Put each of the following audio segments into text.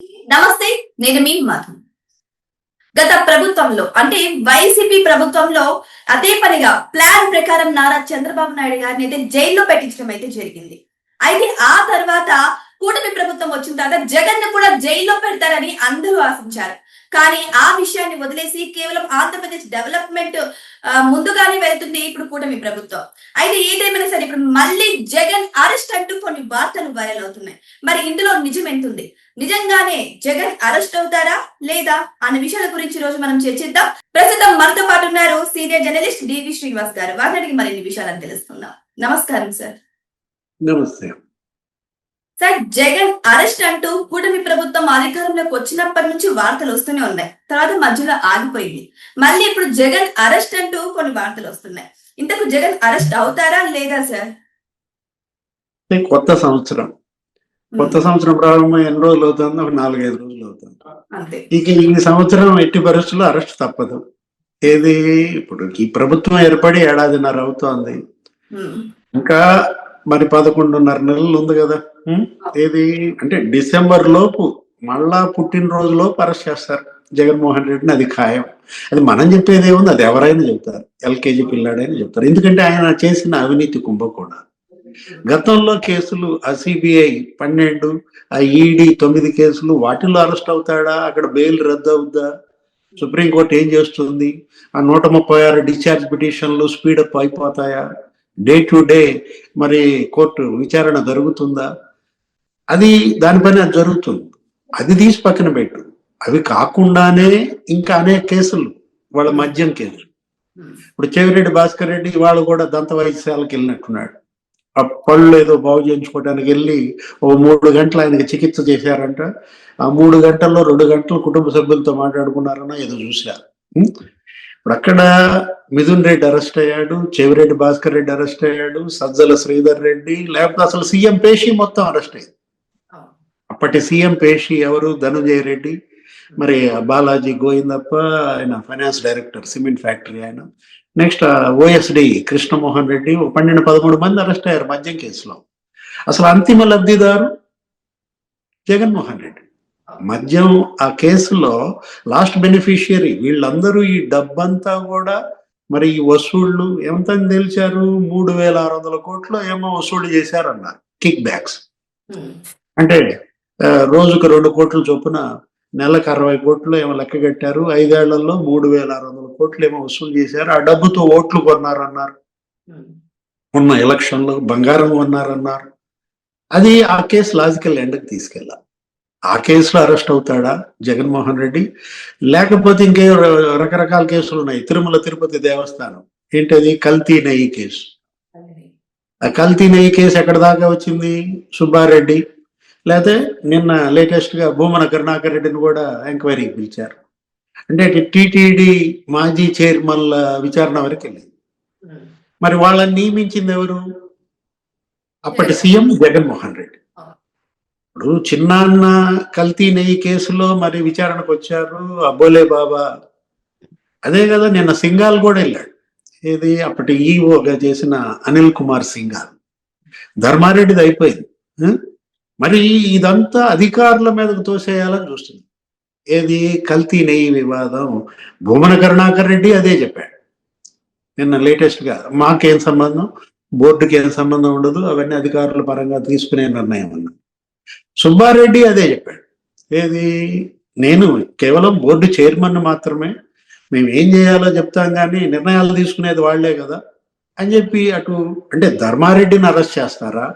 నమస్తే, నేను మీ మధు. గత ప్రభుత్వంలో అంటే వైసీపీ ప్రభుత్వంలో అదే పనిగా ప్లాన్ ప్రకారం నారా చంద్రబాబు నాయుడు గారిని అయితే జైల్లో పెట్టించడం అయితే జరిగింది. అయితే ఆ తర్వాత కూటమి ప్రభుత్వం వచ్చిన తర్వాత జగన్ ను కూడా జైల్లో పెడతారని అందరూ ఆశించారు. కానీ ఆ విషయాన్ని వదిలేసి కేవలం ఆంధ్రప్రదేశ్ డెవలప్మెంట్ ముందుగానే వెళ్తుంది ఇప్పుడు కూటమి ప్రభుత్వం. అయితే ఏదేమైనా సరే ఇప్పుడు మళ్ళీ జగన్ అరెస్ట్ అంటూ కొన్ని వార్తలు వైరల్ అవుతున్నాయి. మరి ఇందులో నిజం ఎంతుంది? నిజంగానే జగన్ అరెస్ట్ అవుతారా లేదా అనే విషయాల గురించి రోజు మనం చర్చిద్దాం. ప్రస్తుతం మనతో పాటు ఉన్నారు సీనియర్ జర్నలిస్ట్ డివి శ్రీనివాస్ గారు. వారికి మరిన్ని విషయాలను తెలుసుకుందాం. నమస్కారం సార్. నమస్తే సార్, జగన్ అరెస్ట్ అంటూ కూటమి ప్రభుత్వం అధికారంలోకి వచ్చినప్పటి నుంచి వార్తలు వస్తూనే ఉన్నాయి. తర్వాత మధ్యలో ఆగిపోయింది. మళ్ళీ ఇప్పుడు జగన్ అరెస్ట్ అంటూ కొన్ని వార్తలు వస్తున్నాయి. ఇంతకు జగన్ అరెస్ట్ అవుతారా లేదా సార్? కొత్త సంవత్సరం ప్రారంభం ఎన్ని రోజులు అవుతుంది? ఒక 4-5 రోజులు అవుతుంది. ఇక ఈ సంవత్సరం ఎట్టి పరిస్థితుల్లో అరెస్ట్ తప్పదు. ఏది ఇప్పుడు ఈ ప్రభుత్వం ఏర్పడి 1.5 ఏడాదిన్నర అవుతోంది. ఇంకా మరి 11.5 నెలలు ఉంది కదా. ఏది అంటే డిసెంబర్ లోపు మళ్ళా పుట్టినరోజు లోపు అరెస్ట్ చేస్తారు జగన్మోహన్ రెడ్డిని. అది ఖాయం. అది మనం చెప్పేది ఏముంది, అది ఎవరైనా చెప్తారు, ఎల్కేజీ పిల్లాడైనా చెప్తారు. ఎందుకంటే ఆయన చేసిన అవినీతి కుంభకోణాలు, గతంలో కేసులు, ఆ సిబిఐ 12, ఆ ఈడీ 9 కేసులు, వాటిల్లో అరెస్ట్ అవుతాడా? అక్కడ బెయిల్ రద్దు అవుద్దా? సుప్రీంకోర్టు ఏం చేస్తుంది? ఆ 136 డిశ్చార్జ్ పిటిషన్లు స్పీడప్ అయిపోతాయా? డే టు డే మరి కోర్టు విచారణ జరుగుతుందా? అది దానిపైన జరుగుతుంది. అది తీసి పక్కన పెట్టు. అవి కాకుండానే ఇంకా అనేక కేసులు, వాళ్ళ మద్యం కేసులు. ఇప్పుడు చెవిరెడ్డి భాస్కర్ రెడ్డి వాళ్ళు కూడా దంత వైద్యశాలకు వెళ్ళినట్టున్నాడు. ఆ పళ్ళు ఏదో బాగు చేయించుకోవడానికి వెళ్ళి 3 గంటలు ఆయనకి చికిత్స చేశారంట. ఆ 3 గంటల్లో 2 గంటలు కుటుంబ సభ్యులతో మాట్లాడుకున్నారన్న ఏదో చూశారు. ఇప్పుడు అక్కడ మిథున్ రెడ్డి అరెస్ట్ అయ్యాడు, చెవిరెడ్డి భాస్కర్ రెడ్డి అరెస్ట్ అయ్యాడు, సజ్జల శ్రీధర్ రెడ్డి, లేకపోతే అసలు సీఎం పేషి మొత్తం అరెస్ట్ అయ్యింది. అప్పటి సీఎం పేషి ఎవరు? ధనుంజయ రెడ్డి. మరి బాలాజీ గోవిందప్ప, ఆయన ఫైనాన్స్ డైరెక్టర్ సిమెంట్ ఫ్యాక్టరీ ఆయన. Next OSD Krishnamohan Reddy. 12-13 మంది అరెస్ట్ అయ్యారు మద్యం కేసులో. అసలు అంతిమ లబ్ధిదారు జగన్మోహన్ రెడ్డి. మద్యం ఆ కేసులో లాస్ట్ బెనిఫిషియరీ వీళ్ళందరూ. ఈ డబ్బంతా కూడా మరి ఈ వసూళ్లు ఎంత తెలిచారు? 3,600 కోట్లు ఏమో వసూళ్లు చేశారన్నారు, కిక్ బ్యాక్స్. అంటే రోజుకు 2 కోట్ల చొప్పున నెలకు 60 కోట్లు ఏమో లెక్క కట్టారు. 5 ఏళ్లలో 3,600 కోట్లు ఏమో వసూలు చేశారు. ఆ డబ్బుతో ఓట్లు కొన్నారన్నారు, ఉన్న ఎలక్షన్లో బంగారం కొన్నారన్నారు. అది ఆ కేసు లాజికల్ ఎండ్కి తీసుకెళ్ళాలి. ఆ కేసులో అరెస్ట్ అవుతాడా జగన్మోహన్ రెడ్డి? లేకపోతే ఇంకే రకరకాల కేసులు ఉన్నాయి. తిరుమల తిరుపతి దేవస్థానం ఏంటది? కల్తీ నెయ్యి కేసు. ఆ కల్తీ నెయ్యి కేసు ఎక్కడ దాకా వచ్చింది? సుబ్బారెడ్డి, లేకపోతే నిన్న లేటెస్ట్ గా భూమన కరుణాకర్ రెడ్డిని కూడా ఎంక్వైరీకి పిలిచారు. అంటే టిటిడి మాజీ చైర్మన్ల విచారణ వరకు వెళ్ళింది. మరి వాళ్ళని నియమించింది ఎవరు? అప్పటి సీఎం జగన్మోహన్ రెడ్డి. ఇప్పుడు చిన్నాన్న కల్తీ నెయ్యి కేసులో మరి విచారణకు వచ్చారు అబ్బోలే బాబా. అదే కదా నిన్న సింఘాల్ కూడా వెళ్ళాడు. ఏది? అప్పటి ఈఓగా చేసిన అనిల్ కుమార్ సింఘాల్. ధర్మారెడ్డిది అయిపోయింది. మరి ఇదంతా అధికారుల మీదకు తోసేయాలని చూస్తుంది. ఏది? కల్తీ నెయ్యి వివాదం. భూమన కరుణాకర్ రెడ్డి అదే చెప్పాడు నిన్న లేటెస్ట్ గా. మాకేం సంబంధం, బోర్డుకి ఏం సంబంధం ఉండదు, అవన్నీ అధికారుల పరంగా తీసుకునే నిర్ణయం అన్న. సుబ్బారెడ్డి అదే చెప్పాడు. ఏది? నేను కేవలం బోర్డు చైర్మన్ మాత్రమే, మేము ఏం చేయాలో చెప్తాం కానీ నిర్ణయాలు తీసుకునేది వాళ్లే కదా అని చెప్పి అటు. అంటే ధర్మారెడ్డిని అరెస్ట్ చేస్తారా?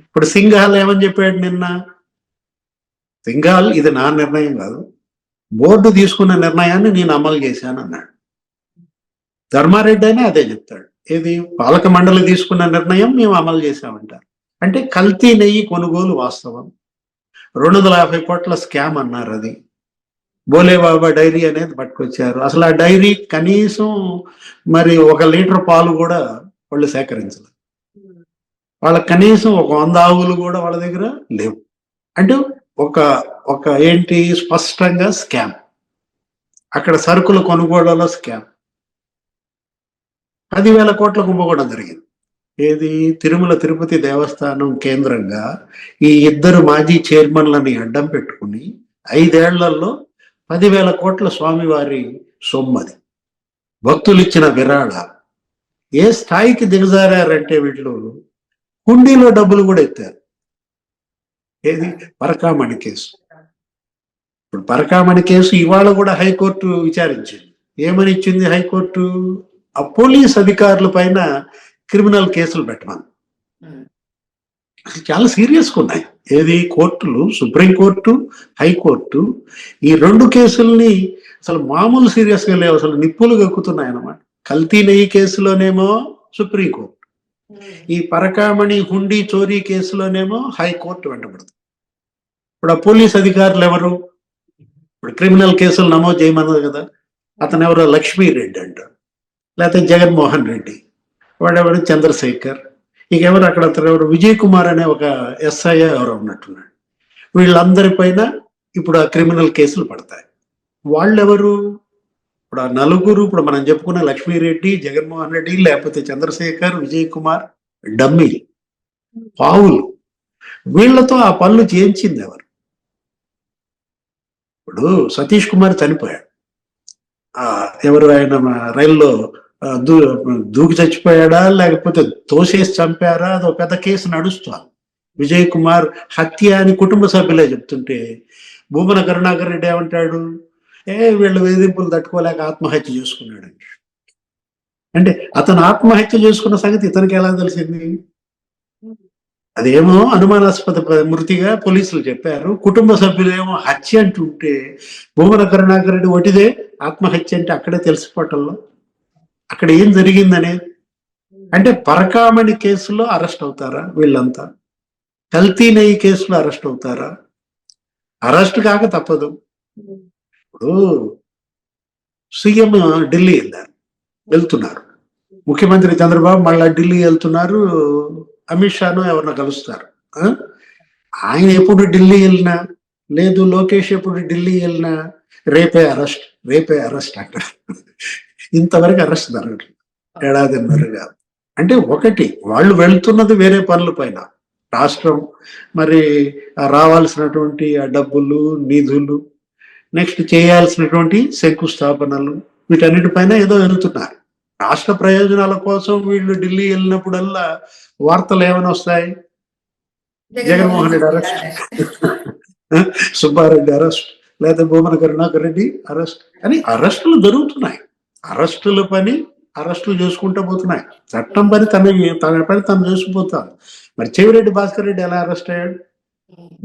ఇప్పుడు సింఘాల్ ఏమని చెప్పాడు నిన్న? సింఘాల్ ఇది నా నిర్ణయం కాదు, బోర్డు తీసుకున్న నిర్ణయాన్ని నేను అమలు చేశాను అన్నాడు. ధర్మారెడ్డి అయినా అదే చెప్తాడు. ఏది? పాలక మండలి తీసుకున్న నిర్ణయం మేము అమలు చేశామంటారు. అంటే కల్తీ నెయ్యి కొనుగోలు వాస్తవం, 250 కోట్ల స్కామ్ అన్నారు. అది బోలేబాబా డైరీ అనేది పట్టుకొచ్చారు. అసలు ఆ డైరీ కనీసం మరి 1 లీటర్ పాలు కూడా వాళ్ళు సేకరించలేదు. వాళ్ళకి కనీసం 100 ఆవులు కూడా వాళ్ళ దగ్గర లేవు. అంటే ఒక ఏంటి? స్పష్టంగా స్కామ్. అక్కడ సరుకుల కొనుగోళ్లలో స్కామ్. 10,000 కోట్ల కుంభకోణం జరిగింది. ఏది? తిరుమల తిరుపతి దేవస్థానం కేంద్రంగా ఈ 2 మాజీ చైర్మన్లని అడ్డం పెట్టుకుని 5 ఏళ్లలో 10,000 కోట్ల స్వామివారి సొమ్మది, భక్తులు ఇచ్చిన విరాళ. ఏ స్థాయికి దిగజారంటే వీళ్ళు హుండీలో డబ్బులు కూడా ఎత్తారు. ఏది పరకామణి కేసు. ఇప్పుడు పరకామణి కేసు ఇవాళ కూడా హైకోర్టు విచారించింది. ఏమని ఇచ్చింది హైకోర్టు? ఆ పోలీస్ అధికారుల పైన క్రిమినల్ కేసులు పెట్టమని. చాలా సీరియస్గా ఉన్నాయి. ఏది కోర్టులు, సుప్రీంకోర్టు, హైకోర్టు ఈ 2 కేసుల్ని అసలు మామూలు సీరియస్గా లేవు, అసలు నిప్పులు గక్కుతున్నాయి అన్నమాట. కల్తీ నెయ్యి కేసులోనేమో సుప్రీంకోర్టు, ఈ పరకామణి హుండీ చోరీ కేసులోనేమో హైకోర్టు వెంటబడుతుంది. ఇప్పుడు ఆ పోలీస్ అధికారులు ఎవరు? ఇప్పుడు క్రిమినల్ కేసులు నమోదు చేయమన్నది కదా, అతను ఎవరో లక్ష్మీరెడ్డి అంటారు, లేకపోతే జగన్మోహన్ రెడ్డి, వాడెవరు చంద్రశేఖర్, ఇంకెవరు అక్కడ అతను ఎవరు విజయ్ కుమార్ అనే ఒక ఎస్ఐ ఎవరు ఉన్నట్టున్నాడు. వీళ్ళందరిపైన ఇప్పుడు ఆ క్రిమినల్ కేసులు పడతాయి. వాళ్ళెవరు? ఇప్పుడు ఆ నలుగురు, ఇప్పుడు మనం చెప్పుకున్న లక్ష్మీరెడ్డి, జగన్మోహన్ రెడ్డి, లేకపోతే చంద్రశేఖర్, విజయ్ కుమార్ డమ్మీ పావులు. వీళ్లతో ఆ పనులు చేయించింది ఎవరు? ఇప్పుడు సతీష్ కుమార్ చనిపోయాడు, ఎవరు ఆయన రైల్లో దూకి చచ్చిపోయాడా లేకపోతే తోసేసి చంపారా, అదో పెద్ద కేసు నడుస్తుంది. విజయ్ కుమార్ హత్య అని కుటుంబ సభ్యులే చెప్తుంటే భూమన కరుణాకర్ రెడ్డి ఏమంటాడు? వీళ్ళు వేధింపులు తట్టుకోలేక ఆత్మహత్య చేసుకున్నాడు. అంటే అతను ఆత్మహత్య చేసుకున్న సంగతి ఇతనికి ఎలా తెలిసింది? అదేమో అనుమానాస్పద మృతిగా పోలీసులు చెప్పారు, కుటుంబ సభ్యులేమో హత్య అంటుంటే భూమన కరుణాకర్ రెడ్డి ఒకటిదే ఆత్మహత్య అంటే అక్కడే తెలిసిపోవటంలో అక్కడ ఏం జరిగిందనేది. అంటే పరకామణి కేసులో అరెస్ట్ అవుతారా వీళ్ళంతా? కల్తీ నెయ్యి కేసులో అరెస్ట్ అవుతారా? అరెస్ట్ కాక తప్పదు. ఇప్పుడు సీఎం ఢిల్లీ వెళ్తున్నారు, ముఖ్యమంత్రి చంద్రబాబు మళ్ళా ఢిల్లీ వెళ్తున్నారు, అమిత్ షాను ఎవరినో కలుస్తారు. ఆయన ఎప్పుడు ఢిల్లీ వెళ్ళినా, లేదు లోకేష్ ఎప్పుడు ఢిల్లీ వెళ్ళినా రేపే అరెస్ట్ అంటారు. ఇంతవరకు అరెస్ట్ జరగట్లేదు ఏడాదిన్నరగా. అంటే ఒకటి, వాళ్ళు వెళ్తున్నది వేరే పనుల పైన, రాష్ట్రం మరి రావాల్సినటువంటి ఆ డబ్బులు, నిధులు, నెక్స్ట్ చేయాల్సినటువంటి శంకుస్థాపనలు, వీటన్నిటిపైన ఏదో వెళ్తున్నారు. రాష్ట్ర ప్రయోజనాల కోసం వీళ్ళు ఢిల్లీ వెళ్ళినప్పుడల్లా వార్తలు ఏమైనా వస్తాయి? జగన్మోహన్ రెడ్డి అరెస్ట్, సుబ్బారెడ్డి అరెస్ట్, లేదా భూమన కరుణాకర్ రెడ్డి అరెస్ట్ అని అరెస్టులు జరుగుతున్నాయి. అరెస్టుల పని అరెస్టులు చేసుకుంటూ పోతున్నాయి. చట్టం పని తన పని తను చేసుకుపోతాను. మరి చెవిరెడ్డి భాస్కర్ రెడ్డి ఎలా అరెస్ట్ అయ్యాడు?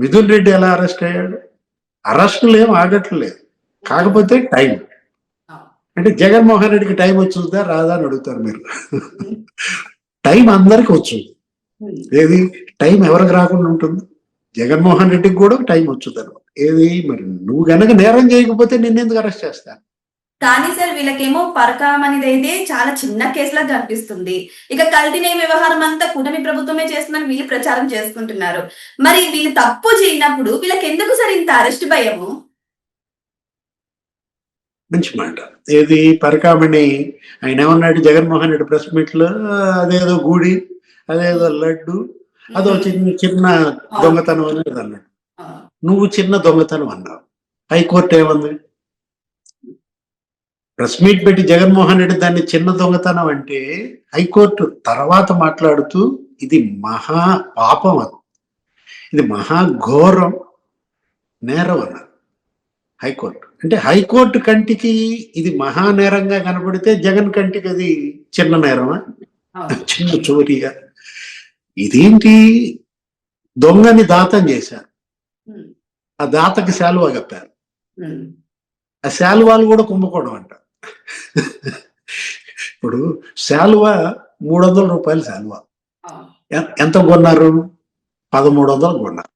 మిథున్ రెడ్డి ఎలా అరెస్ట్ అయ్యాడు? అరెస్టులు ఏం ఆగట్లేదు. కాకపోతే టైం, అంటే జగన్మోహన్ రెడ్డికి టైం వచ్చిందా రాదా అని అడుగుతారు మీరు. టైం అందరికి వచ్చింది. ఏది టైం ఎవరికి రాకుండా ఉంటుంది? జగన్మోహన్ రెడ్డికి కూడా టైం వచ్చుద్ది అనమాట. ఏది మరి నువ్వు గనక నేరం చేయకపోతే నిన్నెందుకు అరెస్ట్ చేస్తాను? కానీ సార్ వీళ్ళకేమో పరకామణిది అయితే చాలా చిన్న కేసులా కనిపిస్తుంది. ఇక కల్తీ వ్యవహారం అంతా కూటమి ప్రభుత్వమే చేస్తుందని వీళ్ళు ప్రచారం చేసుకుంటున్నారు. మరి వీళ్ళు తప్పు చేయనప్పుడు వీళ్ళకి ఎందుకు సార్ ఇంత అరెస్ట్ భయము? మంచి మాట. ఏది పరకామణి ఆయన ఏమన్నాడు జగన్మోహన్ రెడ్డి ప్రెస్ మీట్ లో? అదేదో గుడి, అదేదో లడ్డు, అదో చిన్న దొంగతనం అనేది అన్నాడు. నువ్వు చిన్న దొంగతనం అన్నావు, హైకోర్టు ఏమంది? ప్రెస్ మీట్ పెట్టి జగన్మోహన్ రెడ్డి దాన్ని చిన్న దొంగతనం అంటే హైకోర్టు తర్వాత మాట్లాడుతూ ఇది మహా పాపం, ఇది మహా ఘోరం నేరం అన్నారు హైకోర్టు. అంటే హైకోర్టు కంటికి ఇది మహా నేరంగా కనబడితే జగన్ కంటికి అది చిన్న నేరమా, చిన్న చోరీగా? ఇదేంటి? దొంగని దాతం చేశారు, ఆ దాతకి శాలువా కప్పారు, ఆ శాలువాలు కూడా కుంభకోణం అంట. ఇప్పుడు శాలువా 300 రూపాయలు శాలువా ఎంత కొన్నారు? 1300 కొన్నారు.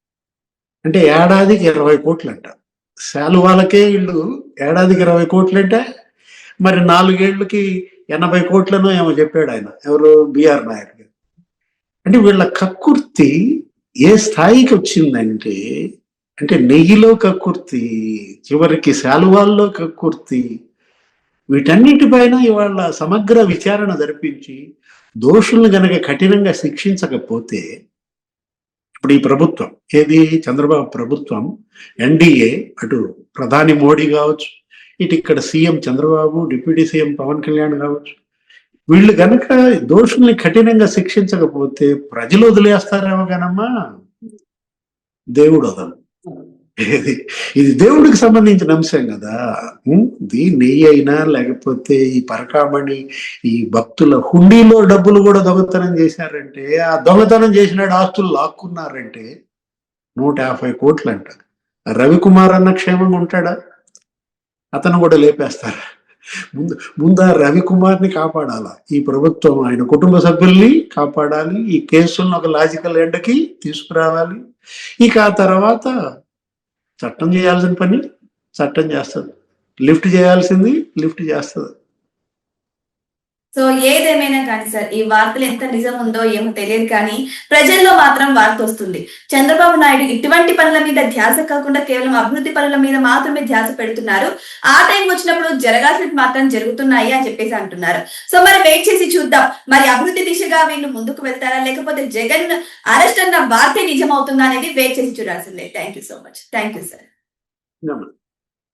అంటే ఏడాదికి 20 కోట్లు అంట. శాలువాలకే వీళ్ళు ఏడాదికి 20 కోట్లు అంటే మరి 4 ఏళ్ళకి 80 కోట్లను ఏమో చెప్పాడు ఆయన, ఎవరు బిఆర్ నాయర్ గారు. అంటే వీళ్ళ కక్కుర్తి ఏ స్థాయికి వచ్చిందంటే, అంటే నెయ్యిలో కక్కుర్తి, చివరికి శాలువాల్లో కక్కుర్తి, వీటన్నిటిపైన ఇవాళ సమగ్ర విచారణ జరిపించి దోషులను గనక కఠినంగా శిక్షించకపోతే ఇప్పుడు ఈ ప్రభుత్వం ఏది చంద్రబాబు ప్రభుత్వం ఎన్డీఏ, అటు ప్రధాని మోడీ కావచ్చు, ఇటు ఇక్కడ CM Chandrababu, deputy CM Pawan Kalyan కావచ్చు, వీళ్ళు గనక దోషుల్ని కఠినంగా శిక్షించకపోతే ప్రజలు వదిలేస్తారేమో కానమ్మా దేవుడు వదలు. ఇది దేవుడికి సంబంధించిన అంశం కదా. ఇది నెయ్యి అయినా లేకపోతే ఈ పరకామణి, ఈ భక్తుల హుండీలో డబ్బులు కూడా దొంగతనం చేశారంటే, ఆ దొంగతనం చేసిన ఆస్తులు లాక్కున్నారంటే 150 కోట్లు అంట. రవికుమార్ అన్న క్షేమంగా ఉంటాడా? అతను కూడా లేపేస్తారా? ముందు ఆ రవికుమార్ని కాపాడాలా ఈ ప్రభుత్వం, ఆయన కుటుంబ సభ్యుల్ని కాపాడాలి, ఈ కేసులను ఒక లాజికల్ ఎండ్కి తీసుకురావాలి. ఇక ఆ తర్వాత చట్టం చేయాల్సిన పని చట్టం చేస్తుంది, లిఫ్ట్ చేయాల్సింది లిఫ్ట్ చేస్తుంది. సో ఏదేమైనా కానీ సార్, ఈ వార్తలు ఎంత నిజం ఉందో ఏమో తెలియదు కానీ ప్రజల్లో మాత్రం వార్త వస్తుంది. చంద్రబాబు నాయుడు ఇటువంటి పనుల మీద ధ్యాస కాకుండా కేవలం అభివృద్ధి పనుల మీద మాత్రమే ధ్యాస పెడుతున్నారు. ఆ టైం వచ్చినప్పుడు జరగాల్సినవి మాత్రం జరుగుతున్నాయి అని చెప్పేసి అంటున్నారు. సో మరి వెయిట్ చేసి చూద్దాం, మరి అభివృద్ధి దిశగా వీళ్ళు ముందుకు వెళ్తారా, లేకపోతే జగన్ అరెస్ట్ అన్న వార్తే నిజం అవుతుందా అనేది వెయిట్ చేసి చూడాల్సిందే. Thank you so much. Thank you sir.